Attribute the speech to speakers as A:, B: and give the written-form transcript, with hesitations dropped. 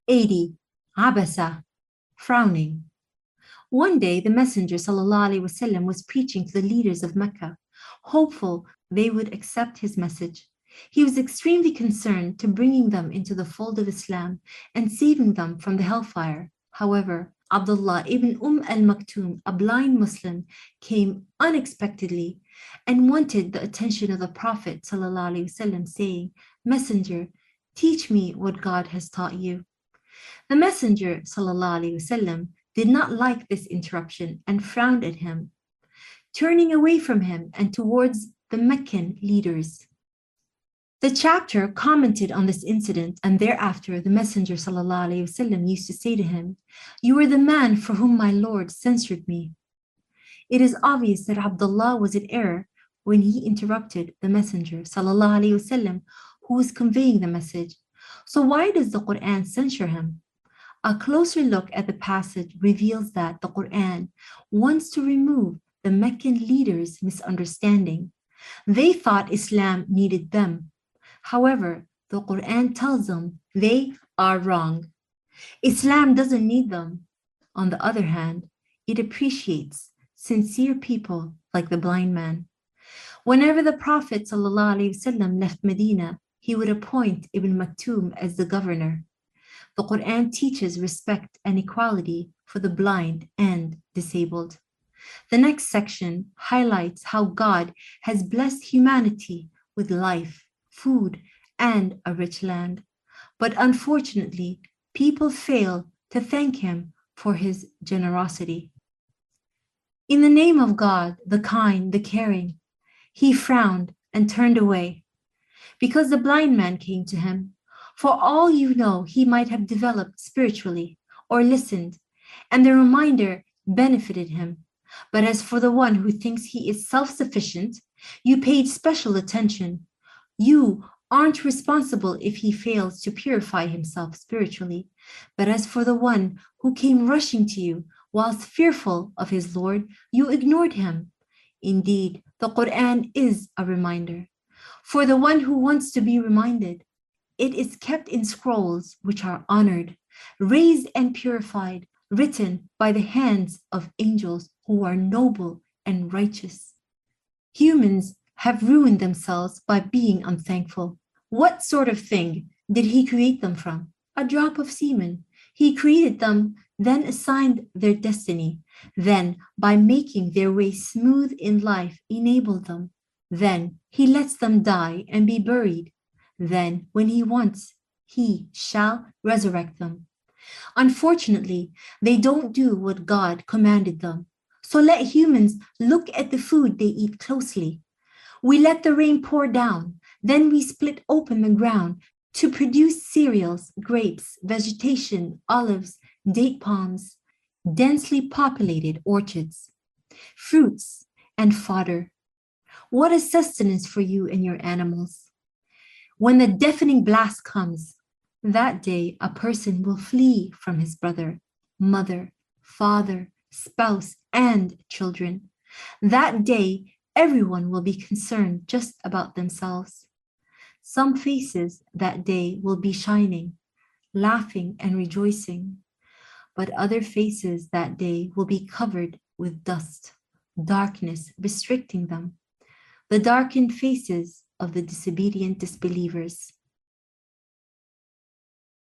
A: 80. Abasa, frowning. One day, the Messenger ﷺ was preaching to the leaders of Mecca, hopeful they would accept his message. He was extremely concerned to bringing them into the fold of Islam and saving them from the hellfire. However, Abdullah ibn Umm Maktum, a blind Muslim, came unexpectedly and wanted the attention of the Prophet ﷺ, saying, "Messenger, teach me what God has taught you." The Messenger ﷺ did not like this interruption and frowned at him, turning away from him and towards the Meccan leaders. The chapter commented on this incident, and thereafter the Messenger ﷺ used to say to him, "You are the man for whom my Lord censured me." It is obvious that Abdullah was in error when he interrupted the Messenger ﷺ, who was conveying the message. So why does the Quran censure him? A closer look at the passage reveals that the Quran wants to remove the Meccan leaders' misunderstanding. They thought Islam needed them. However, the Quran tells them they are wrong. Islam doesn't need them. On the other hand, it appreciates sincere people like the blind man. Whenever the Prophet ﷺ left Medina, he would appoint Ibn Maktum as the governor. The Quran teaches respect and equality for the blind and disabled. The next section highlights how God has blessed humanity with life, food, and a rich land. But unfortunately, people fail to thank him for his generosity. In the name of God, the kind, the caring, he frowned and turned away because the blind man came to him. For all you know, he might have developed spiritually or listened, and the reminder benefited him. But as for the one who thinks he is self-sufficient, you paid special attention. You aren't responsible if he fails to purify himself spiritually. But as for the one who came rushing to you whilst fearful of his Lord, you ignored him. Indeed, the Quran is a reminder. For the one who wants to be reminded, it is kept in scrolls which are honored, raised and purified, written by the hands of angels who are noble and righteous. Humans have ruined themselves by being unthankful. What sort of thing did he create them from? A drop of semen. He created them, then assigned their destiny. Then, by making their way smooth in life, enabled them. Then he lets them die and be buried. Then, when he wants, he shall resurrect them. Unfortunately, they don't do what God commanded them. So let humans look at the food they eat closely. We let the rain pour down, then we split open the ground to produce cereals, grapes, vegetation, olives, date palms, densely populated orchards, fruits, and fodder. What a sustenance for you and your animals. When the deafening blast comes, that day a person will flee from his brother, mother, father, spouse, and children. That day, everyone will be concerned just about themselves. Some faces that day will be shining, laughing and rejoicing, but other faces that day will be covered with dust, darkness restricting them. The darkened faces of the disobedient disbelievers.